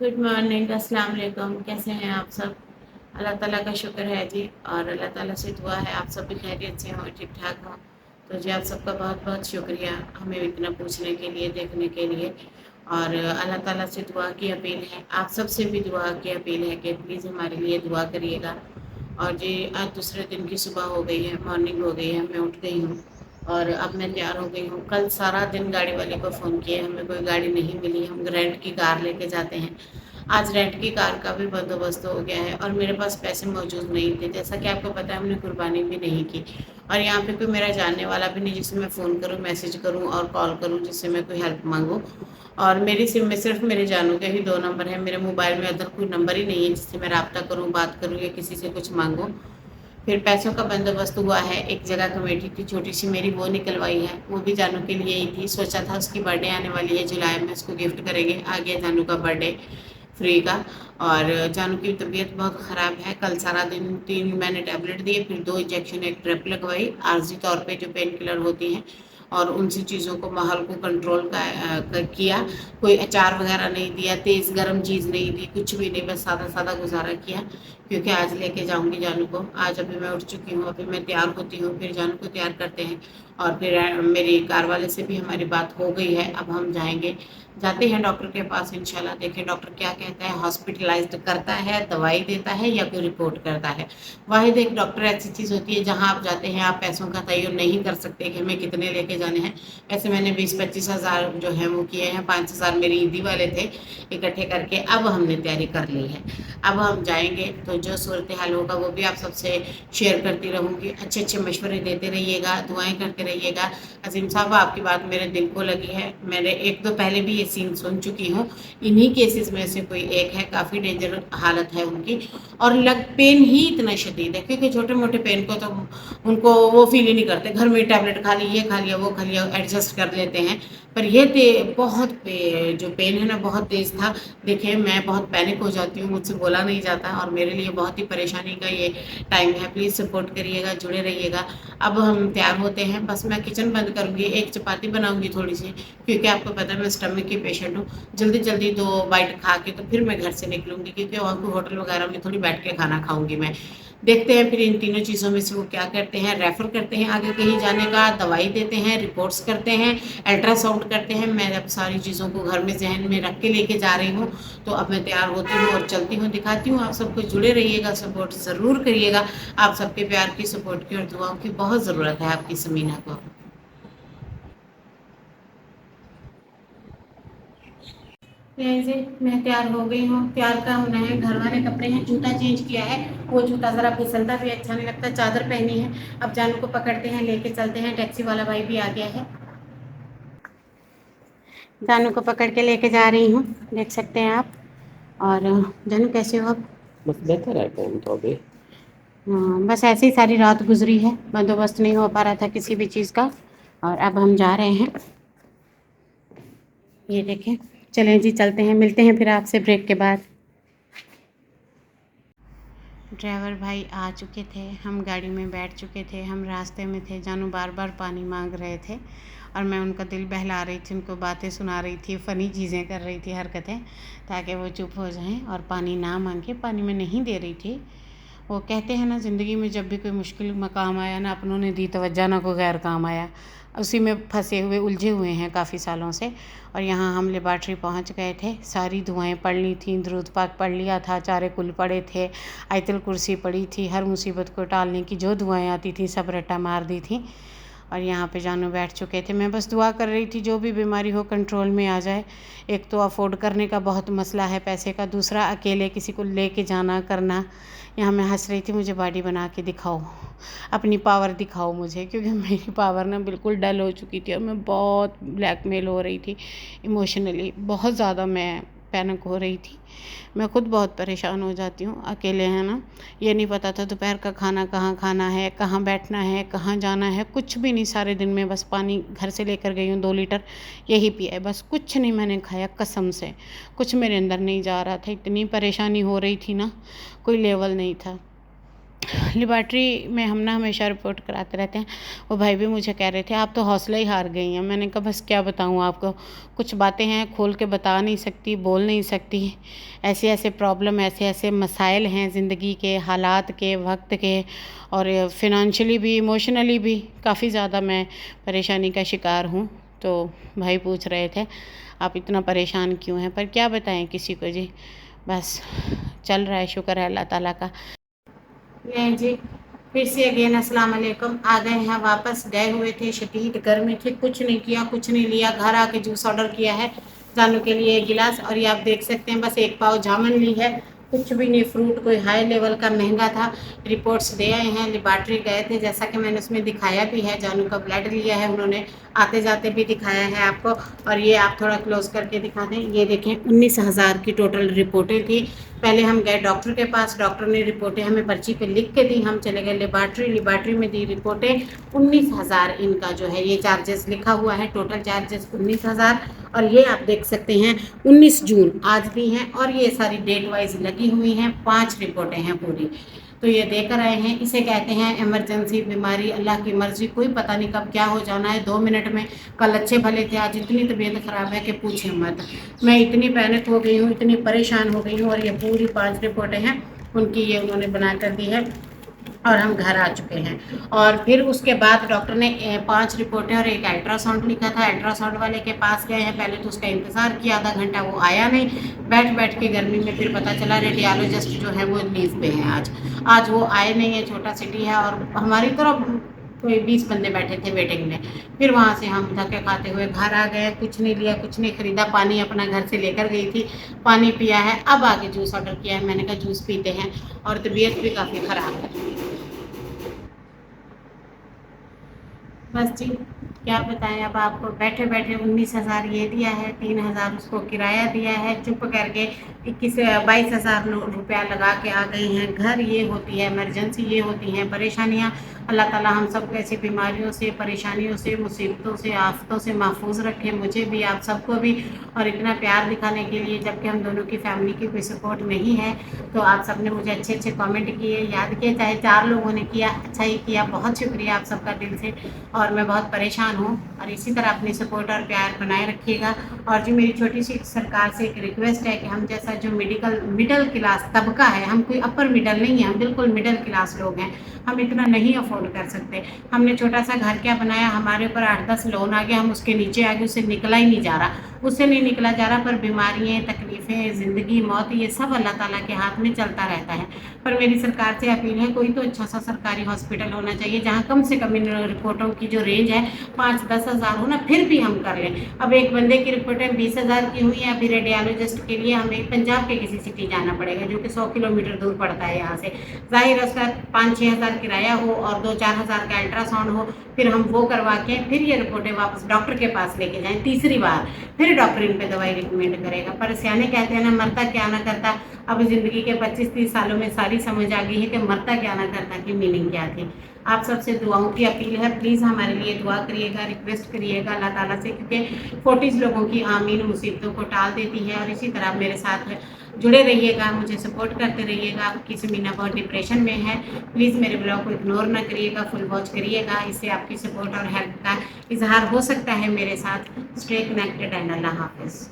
Good morning, अस्सलाम वालेकुम। कैसे हैं आप सब? अल्लाह ताला का शुक्र है जी, और अल्लाह ताला से दुआ है आप सब भी खैरियत से हों, ठीक ठाक हों। तो जी आप सबका बहुत बहुत शुक्रिया हमें इतना पूछने के लिए, देखने के लिए। और अल्लाह ताला से दुआ की अपील है, आप सब से भी दुआ की अपील है कि प्लीज़ हमारे लिए दुआ करिएगा। और जी आज दूसरे दिन की सुबह हो गई है, मॉर्निंग हो गई है, मैं उठ गई हूँ और अब मैं तैयार हो गई हूँ। कल सारा दिन गाड़ी वाले को फ़ोन किए, हमें कोई गाड़ी नहीं मिली। हम रेंट की कार लेके जाते हैं। आज रेंट की कार का भी बंदोबस्त हो गया है और मेरे पास पैसे मौजूद नहीं थे। जैसा कि आपको पता है, हमने कुर्बानी भी नहीं की और यहाँ पे कोई मेरा जानने वाला भी नहीं जिससे मैं फ़ोन करूँ, मैसेज करूँ और कॉल करूँ, जिससे मैं कोई हेल्प मांगूँ। और मेरी सिम में सिर्फ मेरे जानू के ही 2 नंबर हैं। मेरे मोबाइल में अदर कोई नंबर ही नहीं है जिससे मैं रब्ता करूँ, बात करूँ या किसी से कुछ मांगूँ। फिर पैसों का बंदोबस्त हुआ है, एक जगह कमेटी थी छोटी सी मेरी, वो निकलवाई है। वो भी जानू के लिए ही थी। सोचा था उसकी बर्थडे आने वाली है जुलाई में, उसको गिफ्ट करेंगे। आ गया जानू का बर्थडे फ्री का। और जानू की तबीयत बहुत ख़राब है। कल सारा दिन 3 मैंने टैबलेट दिए, फिर 2 इंजेक्शन, एक ड्रिप लगवाई आर्जी तौर पे, जो पेन किलर होती हैं। और उनसे चीज़ों को, माहौल को कंट्रोल किया। कोई अचार वगैरह नहीं दिया, तेज़ गर्म चीज़ नहीं दी, कुछ भी नहीं, बस सादा सादा गुजारा किया। क्योंकि आज लेके जाऊंगी जानू को। आज अभी मैं उठ चुकी हूँ, अभी मैं तैयार होती हूँ, फिर जानू को तैयार करते हैं। और फिर मेरी कार वाले से भी हमारी बात हो गई है, अब हम जाएंगे, जाते हैं डॉक्टर के पास इंशाल्लाह। देखें डॉक्टर क्या कहता है, हॉस्पिटलाइज्ड करता है, दवाई देता है या कोई रिपोर्ट करता है। वाहिद एक डॉक्टर ऐसी चीज़ होती है जहाँ आप जाते हैं, आप पैसों का तयन नहीं कर सकते कि हमें कितने लेके जाने हैं। ऐसे मैंने 20-25 हज़ार जो है वो किए हैं, 5 हज़ार मेरी ईदी वाले थे इकट्ठे करके। अब हमने तैयारी कर ली है, अब हम जाएंगे। तो जो सूरत हाल होगा वो भी आप सबसे शेयर करती रहूँगी। अच्छे अच्छे मशवरे देते रहिएगा, दुआएं करते रहिएगा। अजीम साहब आपकी बात मेरे दिल को लगी है। मैंने एक दो पहले भी ये सीन सुन चुकी हूँ। इन्हीं केसेस में से कोई एक है, काफ़ी डेंजर हालत है उनकी। और लग पेन ही इतना शदीद है, क्योंकि छोटे मोटे पेन को तो उनको वो फील ही नहीं करते। घर में टैबलेट खा ली, ये खा लिया, वो खा लिया, एडजस्ट कर लेते हैं। पर ये बहुत जो पेन है ना, बहुत तेज़ था। देखिए मैं बहुत पैनिक हो जाती हूँ, मुझसे बोला नहीं जाता और मेरे लिए बहुत ही परेशानी का ये टाइम है। प्लीज़ सपोर्ट करिएगा, जुड़े रहिएगा। अब हम तैयार होते हैं, बस मैं किचन बंद करूँगी, एक चपाती बनाऊँगी थोड़ी सी, क्योंकि आपको पता है मैं स्टमक की पेशेंट हूँ। जल्दी जल्दी 2 बाइट खा के तो फिर मैं घर से निकलूँगी, क्योंकि वहाँ कोई होटल वगैरह में थोड़ी बैठ के खाना खाऊँगी मैं। देखते हैं फिर इन तीनों चीज़ों में से वो क्या करते हैं, रेफ़र करते हैं आगे कहीं जाने का, दवाई देते हैं, रिपोर्ट्स करते हैं, अल्ट्रासाउंड करते हैं। मैं अब सारी चीज़ों को घर में ज़हन में रख के लेके जा रही हूँ। तो अब मैं तैयार होती हूँ और चलती हूँ, दिखाती हूँ। आप सबको जुड़े रहिएगा, सपोर्ट ज़रूर करिएगा। आप सबके प्यार की, सपोर्ट की और दुआओं की बहुत ज़रूरत है आपकी समीना को। से मैं तैयार हो गई हूँ। तैयार का होना है, घर वाले कपड़े हैं, जूता चेंज किया है। वो जूता ज़रा फिसलता भी अच्छा नहीं लगता, चादर पहनी है। अब जानू को पकड़ते हैं, लेके चलते हैं। टैक्सी वाला भाई भी आ गया है, जानू को पकड़ के लेके जा रही हूँ, देख सकते हैं आप। और जानू कैसे हो आप? बस बेहतर है कौन तो अभी। हाँ, बस ऐसे ही सारी रात गुजरी है, बंदोबस्त नहीं हो पा रहा था किसी भी चीज़ का। और अब हम जा रहे हैं, ये देखें। चलें जी, चलते हैं, मिलते हैं फिर आपसे ब्रेक के बाद। ड्राइवर भाई आ चुके थे, हम गाड़ी में बैठ चुके थे, हम रास्ते में थे। जानू बार बार पानी मांग रहे थे और मैं उनका दिल बहला रही थी, उनको बातें सुना रही थी, फ़नी चीज़ें कर रही थी, हरकतें, ताकि वो चुप हो जाएं और पानी ना मांगे। पानी में नहीं दे रही थी। वो कहते हैं ना, ज़िंदगी में जब भी कोई मुश्किल मकाम आया ना, अपनों ने दी तवज्जो ना को गैर काम आया। उसी में फंसे हुए, उलझे हुए हैं काफ़ी सालों से। और यहाँ हम लेबार्ट्री पहुँच गए थे। सारी दुआएं पढ़ ली थी, दुरूद पाक पढ़ लिया था, चारे कुल पढ़े थे, आयतुल कुर्सी पढ़ी थी, हर मुसीबत को टालने की जो दुआएं आती थी सब रट्टा मार दी थी। और यहाँ पे जानू बैठ चुके थे। मैं बस दुआ कर रही थी जो भी बीमारी हो कंट्रोल में आ जाए। एक तो अफोर्ड करने का बहुत मसला है पैसे का, दूसरा अकेले किसी को लेके जाना करना। यहाँ मैं हंस रही थी, मुझे बॉडी बना के दिखाओ, अपनी पावर दिखाओ मुझे, क्योंकि मेरी पावर ना बिल्कुल डल हो चुकी थी और मैं बहुत ब्लैकमेल हो रही थी इमोशनली। बहुत ज़्यादा मैं पैनिक हो रही थी। मैं खुद बहुत परेशान हो जाती हूँ अकेले, है ना। ये नहीं पता था दोपहर का खाना कहाँ खाना है, कहाँ बैठना है, कहाँ जाना है, कुछ भी नहीं। सारे दिन में बस पानी घर से लेकर गई हूँ 2 लीटर, यही पिया है बस, कुछ नहीं मैंने खाया कसम से। कुछ मेरे अंदर नहीं जा रहा था, इतनी परेशानी हो रही थी ना, कोई लेवल नहीं था। लेबॉर्ट्री में हम ना हमेशा रिपोर्ट कराते रहते हैं। वो भाई भी मुझे कह रहे थे आप तो हौसला ही हार गई हैं। मैंने कहा बस क्या बताऊँ आपको, कुछ बातें हैं खोल के बता नहीं सकती, बोल नहीं सकती। ऐसे ऐसे प्रॉब्लम, ऐसे ऐसे मसाइल हैं ज़िंदगी के, हालात के, वक्त के, और फिनंशियली भी, इमोशनली भी काफ़ी ज़्यादा मैं परेशानी का शिकार हूँ। तो भाई पूछ रहे थे आप इतना परेशान क्यों हैं, पर क्या बताएं किसी को जी। बस चल रहा है, शुक्र है अल्लाह ताला का। ये जी फिर से अगेन अस्सलाम वालेकुम। आ गए हैं वापस, गए हुए थे, शदीद गर्मी थी, कुछ नहीं किया, कुछ नहीं लिया, घर आके जूस ऑर्डर किया है जानू के लिए एक गिलास, और ये आप देख सकते हैं बस एक पाव जामुन ली है, कुछ भी नहीं, फ्रूट कोई हाई लेवल का महंगा था। रिपोर्ट्स दे आए हैं, लेबॉर्ट्री गए थे, जैसा कि मैंने उसमें दिखाया भी है, जानू का ब्लड लिया है उन्होंने, आते जाते भी दिखाया है आपको। और ये आप थोड़ा क्लोज करके दिखा दें, ये देखें 19,000 की टोटल रिपोर्टें थी। पहले हम गए डॉक्टर के पास, डॉक्टर ने रिपोर्टें हमें पर्ची पे लिख के दी, हम चले गए लेबॉर्ट्री में दी रिपोर्टें। 19,000 इनका जो है ये चार्जेस लिखा हुआ है, टोटल चार्जेस 19,000। और ये आप देख सकते हैं 19 जून आज दी हैं, और ये सारी डेट वाइज लगी हुई हैं, 5 रिपोर्टें हैं पूरी। तो ये देकर आए हैं, इसे कहते हैं इमरजेंसी बीमारी, अल्लाह की मर्जी, कोई पता नहीं कब क्या हो जाना है 2 मिनट में। कल अच्छे भले थे, आज इतनी तबीयत ख़राब है कि पूछे मत। मैं इतनी पैनिक हो गई हूँ, इतनी परेशान हो गई हूँ, और ये पूरी 5 रिपोर्टें हैं उनकी, ये उन्होंने बना कर दी है, और हम घर आ चुके हैं। और फिर उसके बाद डॉक्टर ने 5 रिपोर्टें और एक अल्ट्रासाउंड लिखा था। अल्ट्रासाउंड वाले के पास गए हैं, पहले तो उसका इंतज़ार किया आधा घंटा, वो आया नहीं, बैठ बैठ के गर्मी में फिर पता चला रेडियोलॉजिस्ट जो है वो लीव पे हैं आज वो आए नहीं है, छोटा सिटी है, और हमारी तरफ कोई 20 बंदे बैठे थे वेटिंग में। फिर वहाँ से हम धक्के खाते हुए घर आ गए, कुछ नहीं लिया, कुछ नहीं खरीदा, पानी अपना घर से लेकर गई थी, पानी पिया है, अब आगे जूस ऑर्डर किया है, मैंने कहा जूस पीते हैं, और तबीयत भी काफ़ी ख़राब है। बस जी क्या बताएं अब आपको, बैठे बैठे 19,000 ये दिया है, 3,000 उसको किराया दिया है, चुप करके 22,000 रुपया लगा के आ गए हैं घर। ये होती है इमरजेंसी, ये होती हैं परेशानियाँ। अल्लाह ताला हम सबको ऐसी बीमारियों से, परेशानियों से, मुसीबतों से, आफतों से महफूज रखे, मुझे भी, आप सबको भी। और इतना प्यार दिखाने के लिए, जबकि हम दोनों की फैमिली की कोई सपोर्ट नहीं है, तो आप सब ने मुझे अच्छे अच्छे कमेंट किए, याद किए, चाहे 4 लोगों ने किया, अच्छा ही किया, बहुत शुक्रिया आप सबका दिल से। और मैं बहुत परेशान हूँ, और इसी तरह अपनी सपोर्ट और प्यार बनाए रखिएगा। और जो मेरी छोटी सी सरकार से एक रिक्वेस्ट है कि हम जैसा जो मिडिल क्लास तबका है, हम कोई अपर मिडल नहीं है, हम बिल्कुल मिडिल क्लास लोग हैं, हम इतना नहीं अफोर्ड कर सकते। हमने छोटा सा घर क्या बनाया, हमारे ऊपर 8-10 लोन आ गया, हम उसके नीचे आ गए, उससे निकला ही नहीं जा रहा, उससे नहीं निकला जा रहा। पर बीमारियाँ, तकलीफ़ें, ज़िंदगी, मौत, ये सब अल्लाह ताला के हाथ में चलता रहता है। पर मेरी सरकार से अपील है, कोई तो अच्छा सा सरकारी हॉस्पिटल होना चाहिए जहाँ कम से कम इन रिपोर्टों की जो रेंज है 5-10 हज़ार हो ना, फिर भी हम कर लें। अब एक बंदे की रिपोर्टें 20,000 की हुई है, अभी रेडियोलॉजिस्ट के लिए हमें पंजाब के किसी सिटी जाना पड़ेगा, जो कि 100 किलोमीटर दूर पड़ता है यहाँ से। ज़ाहिर है उसका 5-6 हज़ार किराया हो, और 2-4 हज़ार का अल्ट्रासाउंड हो, फिर हम वो करवा के फिर ये रिपोर्टें वापस डॉक्टर के पास लेके जाएं तीसरी बार, फिर डॉक्टर इन पे दवाई रिकमेंड करेगा। पर सियाने कहते हैं ना, मरता क्या ना करता। अब ज़िंदगी के 25-30 सालों में सारी समझ आ गई है कि मरता क्या ना करता की मीनिंग क्या थी। आप सबसे दुआओं की अपील है, प्लीज़ हमारे लिए दुआ करिएगा, रिक्वेस्ट करिएगा अल्लाह ताला से, क्योंकि 40 लोगों की आमीन मुसीबतों को टाल देती है। और इसी तरह मेरे साथ जुड़े रहिएगा, मुझे सपोर्ट करते रहिएगा। आपकी समीना बहुत डिप्रेशन में है, प्लीज़ मेरे ब्लॉग को इग्नोर ना करिएगा, फुल वॉच करिएगा, इससे आपकी सपोर्ट और हेल्प का इजहार हो सकता है मेरे साथ। स्टे कनेक्टेड एंड अल्लाह हाफिज़।